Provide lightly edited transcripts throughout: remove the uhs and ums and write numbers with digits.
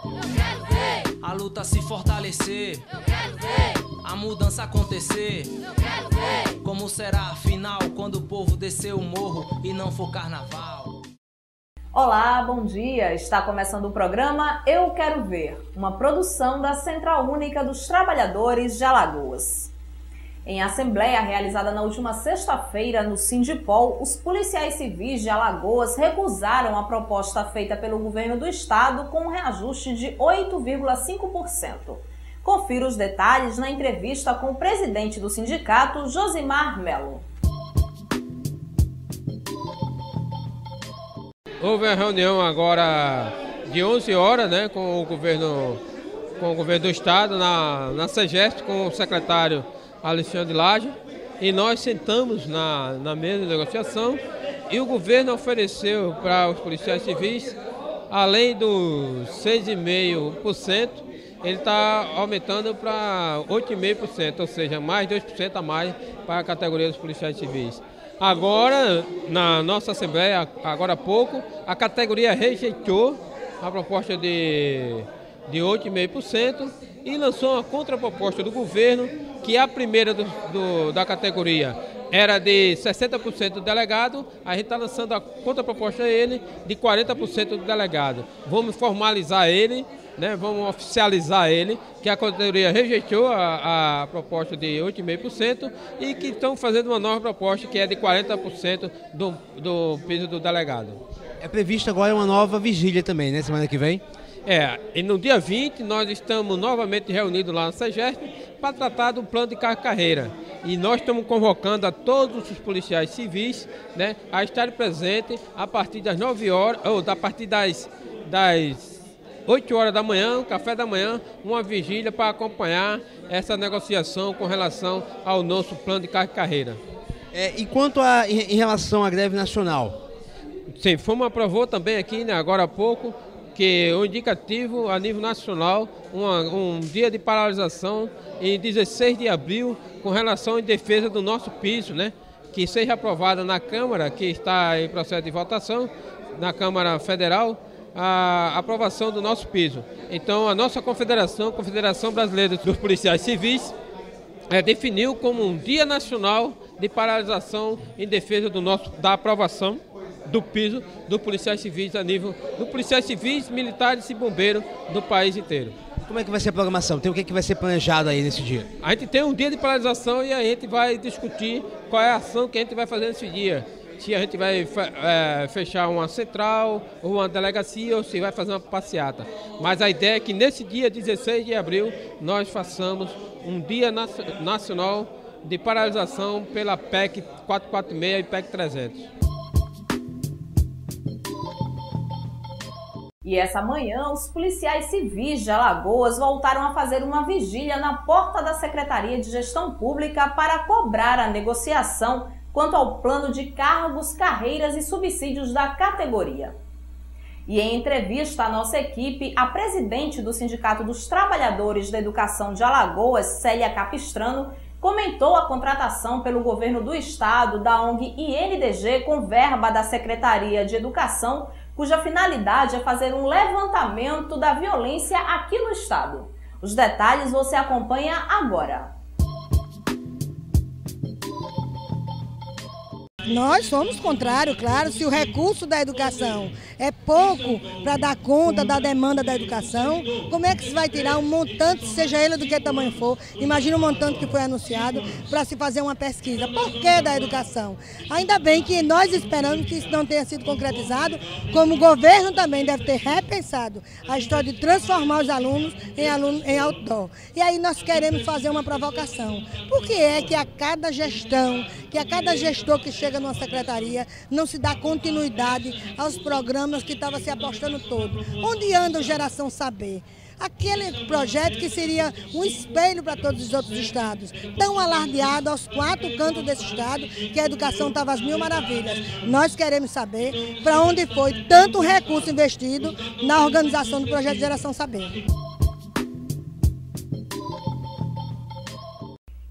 Eu quero ver. A luta se fortalecer. Eu quero ver. A mudança acontecer. Eu quero ver. Como será afinal quando o povo descer o morro e não for carnaval? Olá, bom dia! Está começando o programa Eu Quero Ver, uma produção da Central Única dos Trabalhadores de Alagoas. Em assembleia realizada na última sexta-feira no Sindipol, os policiais civis de Alagoas recusaram a proposta feita pelo governo do estado com um reajuste de 8,5%. Confira os detalhes na entrevista com o presidente do sindicato, Josimar Melo. Houve a reunião agora de 11 horas, né, com o governo do estado, na SEGEST, com o secretário Alexandre Laje, e nós sentamos na mesa de negociação e o governo ofereceu para os policiais civis, além dos 6,5%, ele está aumentando para 8,5%, ou seja, mais 2% a mais para a categoria dos policiais civis. Agora, na nossa Assembleia, agora há pouco, a categoria rejeitou a proposta de 8,5% e lançou uma contraproposta do governo, que a primeira da categoria era de 60% do delegado, a gente está lançando a contraproposta a ele de 40% do delegado. Vamos formalizar ele, né, vamos oficializar ele, que a categoria rejeitou a proposta de 8,5% e que estão fazendo uma nova proposta que é de 40% do piso do delegado. É prevista agora uma nova vigília também, né, semana que vem? E no dia 20 nós estamos novamente reunidos lá na SEGEST para tratar do plano de carreira. E nós estamos convocando a todos os policiais civis, né, a estarem presentes a partir das 9 horas, ou a partir das 8 horas da manhã, café da manhã, uma vigília para acompanhar essa negociação com relação ao nosso plano de carreira. E quanto em relação à greve nacional? Sim, aprovou também aqui, né, agora há pouco, que o indicativo a nível nacional, um dia de paralisação em 16 de abril com relação em defesa do nosso piso, né, que seja aprovada na Câmara, que está em processo de votação, na Câmara Federal, a aprovação do nosso piso. Então a nossa confederação, Confederação Brasileira dos Policiais Civis, definiu como um dia nacional de paralisação em defesa da aprovação do piso dos policiais civis a nível dos policiais civis, militares e bombeiros do país inteiro. Como é que vai ser a programação? Tem o que vai ser planejado aí nesse dia? A gente tem um dia de paralisação e a gente vai discutir qual é a ação que a gente vai fazer nesse dia. Se a gente vai fechar uma central ou uma delegacia ou se vai fazer uma passeata. Mas a ideia é que nesse dia 16 de abril nós façamos um dia nacional de paralisação pela PEC 446 e PEC 300. E essa manhã, os policiais civis de Alagoas voltaram a fazer uma vigília na porta da Secretaria de Gestão Pública para cobrar a negociação quanto ao plano de cargos, carreiras e subsídios da categoria. E em entrevista à nossa equipe, a presidente do Sindicato dos Trabalhadores da Educação de Alagoas, Célia Capistrano, comentou a contratação pelo governo do estado da ONG INDG com verba da Secretaria de Educação, cuja finalidade é fazer um levantamento da violência aqui no estado. Os detalhes você acompanha agora. Nós somos contrários, claro, se o recurso da educação é pouco para dar conta da demanda da educação, como é que se vai tirar um montante, seja ele do que tamanho for, imagina o montante que foi anunciado para se fazer uma pesquisa. Por que da educação? Ainda bem que nós esperamos que isso não tenha sido concretizado, como o governo também deve ter repensado a história de transformar os alunos em outdoor. E aí nós queremos fazer uma provocação. Por que é que a cada gestão, que a cada gestor que chega numa secretaria, não se dá continuidade aos programas que estava se apostando todo? Onde anda o Geração Saber? Aquele projeto que seria um espelho para todos os outros estados, tão alardeado aos 4 cantos desse estado, que a educação estava às mil maravilhas. Nós queremos saber para onde foi tanto recurso investido na organização do projeto Geração Saber.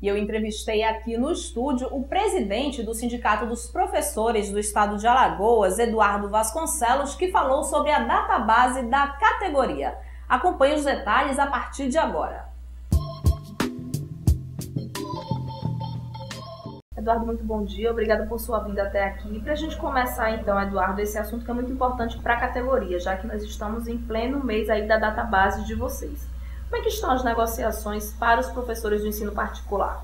E eu entrevistei aqui no estúdio o presidente do Sindicato dos Professores do Estado de Alagoas, Eduardo Vasconcelos, que falou sobre a database da categoria. Acompanhe os detalhes a partir de agora. Eduardo, muito bom dia. Obrigada por sua vinda até aqui. Para a gente começar então, Eduardo, esse assunto que é muito importante para a categoria, já que nós estamos em pleno mês aí da database de vocês. Como é que estão as negociações para os professores do ensino particular?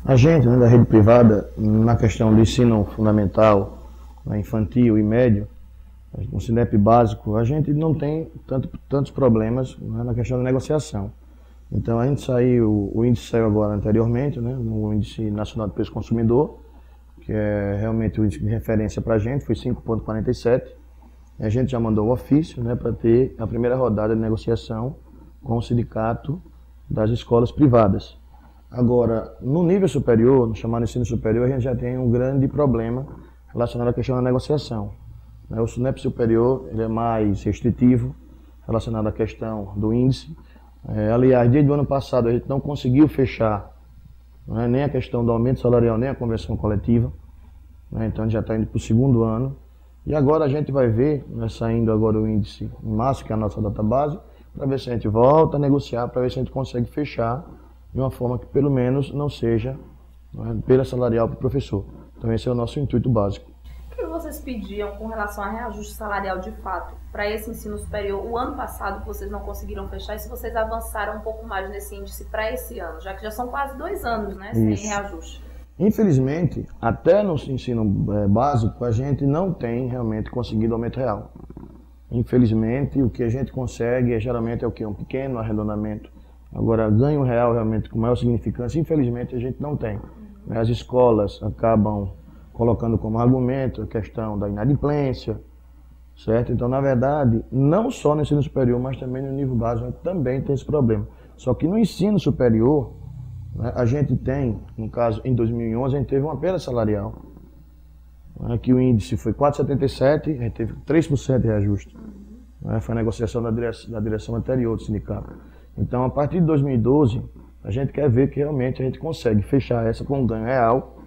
A gente, da rede privada, na questão do ensino fundamental, infantil e médio, no SINEP básico, a gente não tem tantos problemas, né, na questão da negociação. Então a gente o índice saiu agora anteriormente, né, no Índice Nacional de Preço Consumidor, que é realmente o índice de referência para a gente, foi 5,47. A gente já mandou o ofício, né, para ter a primeira rodada de negociação com o sindicato das escolas privadas. Agora, no nível superior, no chamado ensino superior, a gente já tem um grande problema relacionado à questão da negociação. O SINEP superior ele é mais restritivo, relacionado à questão do índice. Aliás, desde o ano passado a gente não conseguiu fechar, né, nem a questão do aumento salarial, nem a convenção coletiva. Então a gente já está indo para o segundo ano. E agora a gente vai ver, né, saindo agora o índice em março, que é a nossa database, para ver se a gente volta a negociar, para ver se a gente consegue fechar de uma forma que pelo menos não seja, né, perda salarial para o professor. Então esse é o nosso intuito básico. O que vocês pediam com relação a reajuste salarial de fato para esse ensino superior o ano passado que vocês não conseguiram fechar, e se vocês avançaram um pouco mais nesse índice para esse ano, já que já são quase 2 anos, né, sem reajuste? Infelizmente, até no ensino básico, a gente não tem realmente conseguido aumento real. Infelizmente, o que a gente consegue geralmente é o quê? Um pequeno arredondamento. Agora, ganho real realmente com maior significância, infelizmente a gente não tem. As escolas acabam colocando como argumento a questão da inadimplência, certo? Então, na verdade, não só no ensino superior, mas também no nível básico, também tem esse problema. Só que no ensino superior, né, a gente tem, no caso, em 2011, a gente teve uma perda salarial, né, que o índice foi 4,77, a gente teve 3% de reajuste. Né, foi a negociação da direção anterior do sindicato. Então, a partir de 2012, a gente quer ver que realmente a gente consegue fechar essa com um ganho real,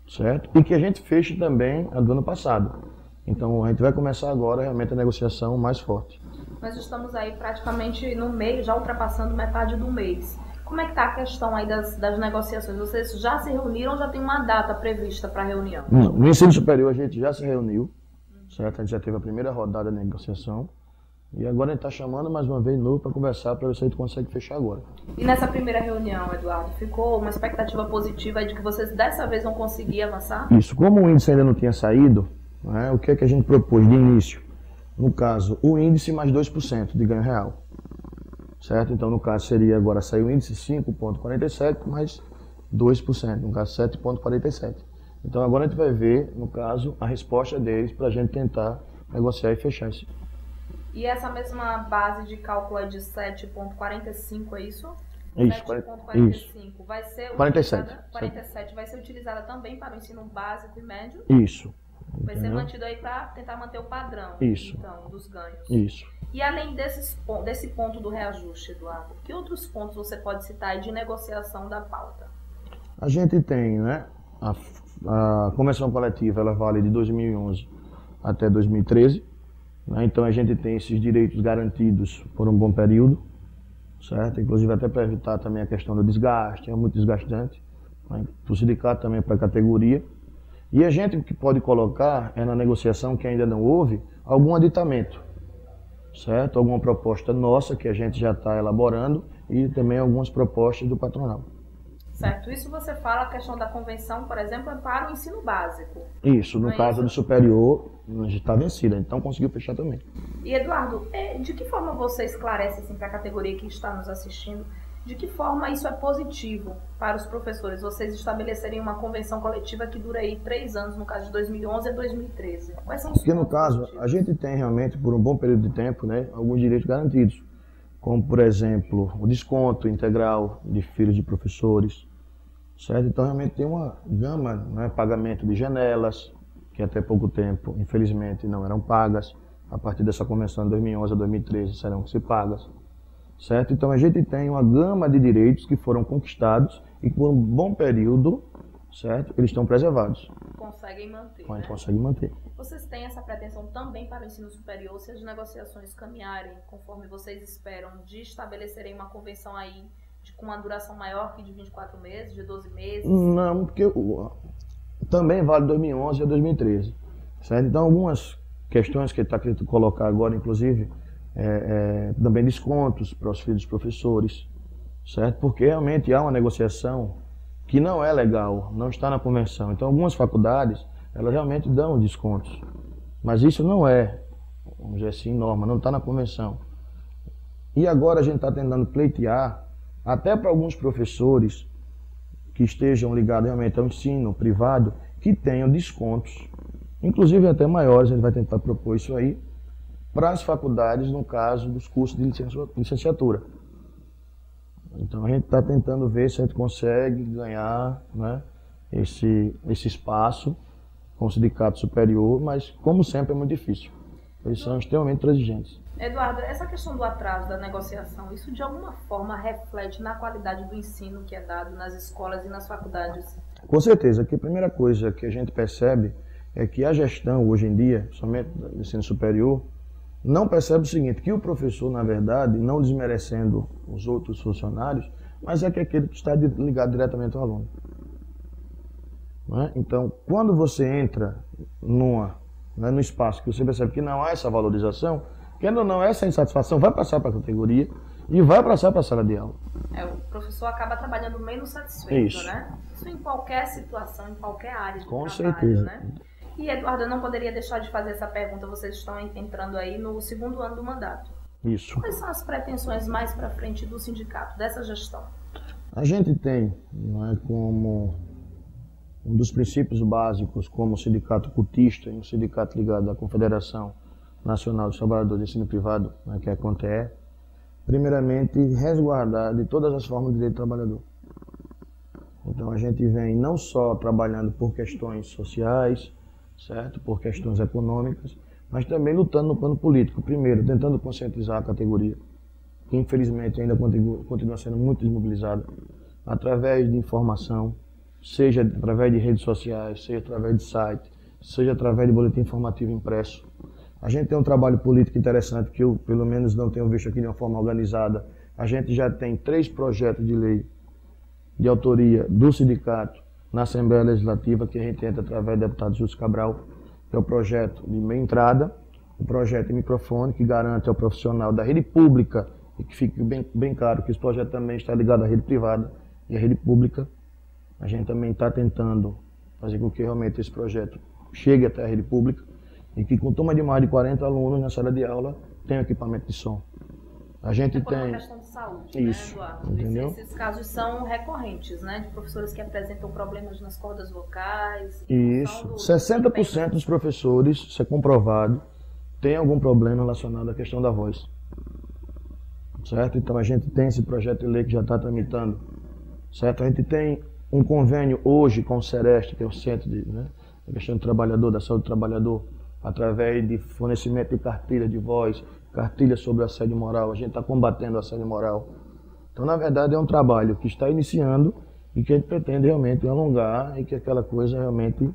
certo? E que a gente feche também a do ano passado. Então a gente vai começar agora realmente a negociação mais forte. Nós estamos aí praticamente no meio, já ultrapassando metade do mês. Como é que está a questão aí das negociações? Vocês já se reuniram, já tem uma data prevista para a reunião? Não, no ensino superior a gente já se reuniu, certo? A gente já teve a primeira rodada de negociação. E agora a gente está chamando mais uma vez de novo para conversar, para ver se a gente consegue fechar agora. E nessa primeira reunião, Eduardo, ficou uma expectativa positiva de que vocês dessa vez vão conseguir avançar? Isso, como o índice ainda não tinha saído, né, o que é que a gente propôs de início? No caso, o índice mais 2% de ganho real, certo? Então, no caso, seria agora sair o índice 5,47 mais 2%, no caso 7,47. Então, agora a gente vai ver, no caso, a resposta deles para a gente tentar negociar e fechar isso. E essa mesma base de cálculo é de 7,45, é isso? Isso, 7,45 vai ser 47. 47 vai ser utilizada também para o ensino básico e médio? Isso. Vai ser mantido aí para tentar manter o padrão, isso, então, dos ganhos. Isso. E além desse ponto do reajuste, Eduardo, que outros pontos você pode citar aí de negociação da pauta? A gente tem, né, a convenção coletiva, ela vale de 2011 até 2013. Então a gente tem esses direitos garantidos por um bom período, certo? Inclusive até para evitar também a questão do desgaste, é muito desgastante, né? Para o sindicato também, para a categoria. E a gente o que pode colocar é na negociação que ainda não houve, algum aditamento, certo? Alguma proposta nossa que a gente já está elaborando e também algumas propostas do patronal. Certo, isso você fala, a questão da convenção, por exemplo, é para o ensino básico. Isso, no caso do superior, a gente está vencida, então conseguiu fechar também. E Eduardo, de que forma você esclarece assim, para a categoria que está nos assistindo, de que forma isso é positivo para os professores? Vocês estabelecerem uma convenção coletiva que dura aí 3 anos, no caso de 2011 a 2013. Quais são os Porque no caso, positivos? A gente tem realmente, por um bom período de tempo, né, alguns direitos garantidos. Como, por exemplo, o desconto integral de filhos de professores, certo? Então, realmente tem uma gama, né, pagamento de janelas, que até pouco tempo, infelizmente, não eram pagas. A partir dessa convenção de 2011 a 2013 serão se pagas, certo? Então, a gente tem uma gama de direitos que foram conquistados e por um bom período, certo? Eles estão preservados. Conseguem manter, A gente né? consegue manter. Vocês têm essa pretensão também para o ensino superior, se as negociações caminharem conforme vocês esperam, de estabelecerem uma convenção aí com uma duração maior que de 24 meses, de 12 meses? Não, porque também vale 2011 a 2013, certo? Então, algumas questões que ele está querendo colocar agora, inclusive, também descontos para os filhos dos professores, certo? Porque realmente há uma negociação que não é legal, não está na convenção. Então, algumas faculdades, elas realmente dão descontos, mas isso não é, vamos dizer assim, norma, não está na convenção. E agora a gente está tentando pleitear, até para alguns professores que estejam ligados realmente ao ensino privado, que tenham descontos, inclusive até maiores, a gente vai tentar propor isso aí, para as faculdades, no caso dos cursos de licenciatura. Então a gente está tentando ver se a gente consegue ganhar, né, esse espaço com o sindicato superior, mas como sempre é muito difícil. Eles são extremamente transigentes. Eduardo, essa questão do atraso da negociação, isso de alguma forma reflete na qualidade do ensino que é dado nas escolas e nas faculdades? Com certeza, que a primeira coisa que a gente percebe é que a gestão hoje em dia, somente do ensino superior, não percebe o seguinte, que o professor, na verdade, não desmerecendo os outros funcionários, mas é que aquele que está ligado diretamente ao aluno. Não é? Então, quando você entra no espaço que você percebe que não há essa valorização, querendo ou não, essa insatisfação vai passar para a categoria e vai passar para a sala de aula. O professor acaba trabalhando menos satisfeito, Isso. né? Isso em qualquer situação, em qualquer área de Com trabalho, certeza. né? E, Eduardo, eu não poderia deixar de fazer essa pergunta. Vocês estão entrando aí no segundo ano do mandato. Isso. Quais são as pretensões mais para frente do sindicato, dessa gestão? A gente tem, não é, como um dos princípios básicos, como o sindicato cutista, um sindicato ligado à Confederação Nacional dos Trabalhadores de Ensino Privado, né, que é a CONTEE, primeiramente resguardar de todas as formas de direito do trabalhador. Então a gente vem não só trabalhando por questões sociais, certo, por questões econômicas, mas também lutando no plano político. Primeiro, tentando conscientizar a categoria, que infelizmente ainda continua sendo muito desmobilizada, através de informação, seja através de redes sociais, seja através de site, seja através de boletim informativo impresso. A gente tem um trabalho político interessante que eu, pelo menos, não tenho visto aqui de uma forma organizada. A gente já tem 3 projetos de lei de autoria do sindicato na Assembleia Legislativa, que a gente entra através do deputado Justo Cabral, que é o projeto de meia entrada, o projeto de microfone, que garante ao profissional da rede pública, e que fique bem claro que esse projeto também está ligado à rede privada e à rede pública. A gente também está tentando fazer com que realmente esse projeto chegue até a rede pública e que com turma de mais de 40 alunos na sala de aula tenha equipamento de som. A gente Por uma tem... questão de saúde, Isso, né, Eduardo? entendeu? Esses casos são recorrentes, né? De professores que apresentam problemas nas cordas vocais. Isso. 60% dos professores, isso é comprovado, tem algum problema relacionado à questão da voz. Certo? Então a gente tem esse projeto de lei que já está tramitando. Certo? A gente tem um convênio hoje com o Sereste, que é o Centro de, né, a questão do trabalhador, da saúde do trabalhador, através de fornecimento de cartilha de voz, cartilha sobre assédio moral. A gente está combatendo o assédio moral. Então, na verdade, é um trabalho que está iniciando e que a gente pretende realmente alongar e que aquela coisa realmente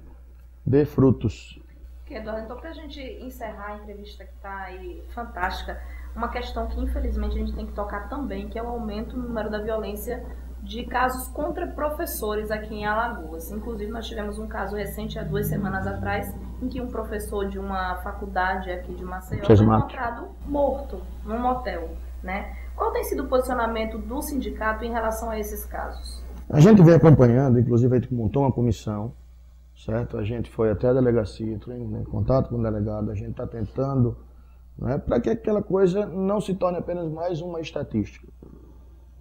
dê frutos. Eduardo, então, para a gente encerrar a entrevista que está aí fantástica, uma questão que infelizmente a gente tem que tocar também, que é o aumento no número da violência de casos contra professores aqui em Alagoas. Inclusive, nós tivemos um caso recente, há 2 semanas atrás, em que um professor de uma faculdade aqui de Maceió foi encontrado morto num motel, né? Qual tem sido o posicionamento do sindicato em relação a esses casos? A gente vem acompanhando, inclusive a gente montou uma comissão, certo? A gente foi até a delegacia, entrou em contato com o delegado, a gente está tentando, né, para que aquela coisa não se torne apenas mais uma estatística.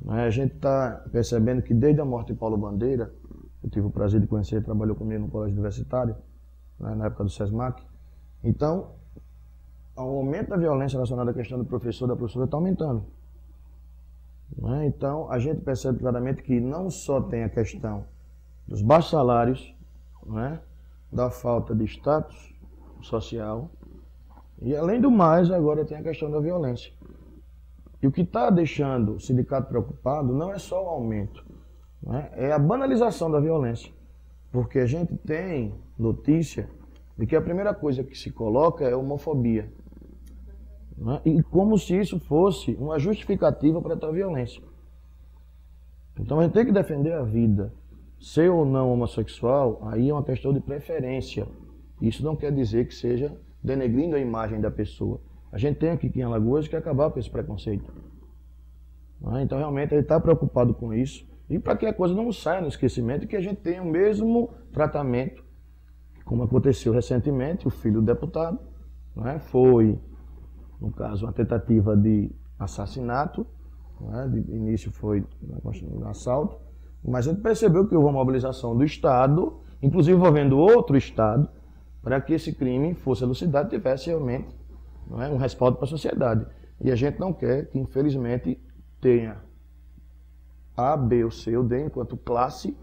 A gente está percebendo que desde a morte de Paulo Bandeira, eu tive o prazer de conhecer, ele trabalhou comigo no colégio universitário, né, na época do SESMAC. Então, o aumento da violência relacionada à questão do professor e da professora está aumentando. Né? Então, a gente percebe claramente que não só tem a questão dos baixos salários, né, da falta de status social, e além do mais, agora tem a questão da violência. E o que está deixando o sindicato preocupado não é só o aumento, né? É a banalização da violência. Porque a gente tem notícia de que a primeira coisa que se coloca é homofobia. Né? E como se isso fosse uma justificativa para tal violência. Então a gente tem que defender a vida. Ser ou não homossexual, aí é uma questão de preferência. Isso não quer dizer que seja denegrindo a imagem da pessoa. A gente tem aqui em Alagoas que acabar com esse preconceito. Então realmente ele está preocupado com isso. E para que a coisa não saia no esquecimento e que a gente tenha o mesmo tratamento, como aconteceu recentemente, o filho do deputado, foi, no caso, uma tentativa de assassinato, de início foi um assalto, mas a gente percebeu que houve uma mobilização do Estado, inclusive envolvendo outro Estado, para que esse crime fosse elucidado e tivesse realmente um respaldo para a sociedade. E a gente não quer que, infelizmente, tenha A, B ou C ou D enquanto classe,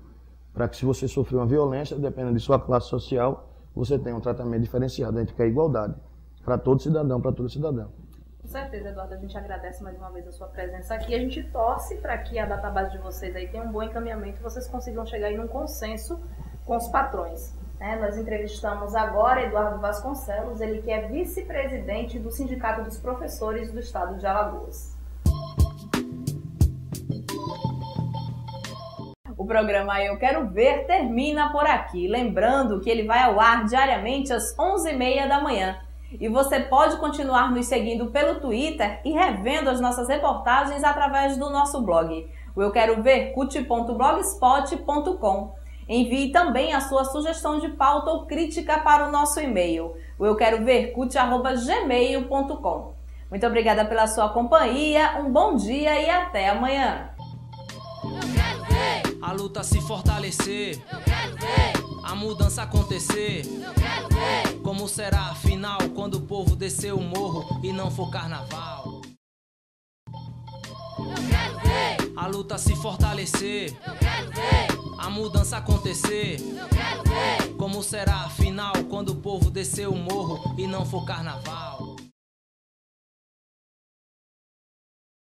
para que se você sofreu uma violência, dependendo de sua classe social, você tenha um tratamento diferenciado. A gente quer igualdade para todo cidadão, para todo cidadão. Com certeza, Eduardo, a gente agradece mais uma vez a sua presença aqui. A gente torce para que a database de vocês aí tenha um bom encaminhamento e vocês consigam chegar em um consenso com os patrões. Nós entrevistamos agora Eduardo Vasconcelos, ele que é vice-presidente do Sindicato dos Professores do Estado de Alagoas. O programa Eu Quero Ver termina por aqui. Lembrando que ele vai ao ar diariamente às 11h30 da manhã. E você pode continuar nos seguindo pelo Twitter e revendo as nossas reportagens através do nosso blog, o euquerovercut.blogspot.com. Envie também a sua sugestão de pauta ou crítica para o nosso e-mail, o euquerovercut@gmail.com. Muito obrigada pela sua companhia, um bom dia e até amanhã. Eu quero ver. A luta se fortalecer, Eu quero ver. a mudança acontecer. Eu quero ver. Como será afinal quando o povo descer o morro e não for carnaval? Eu quero ver. A luta se fortalecer, Eu quero ver. a mudança acontecer. Eu quero ver. Como será afinal quando o povo descer o morro e não for carnaval?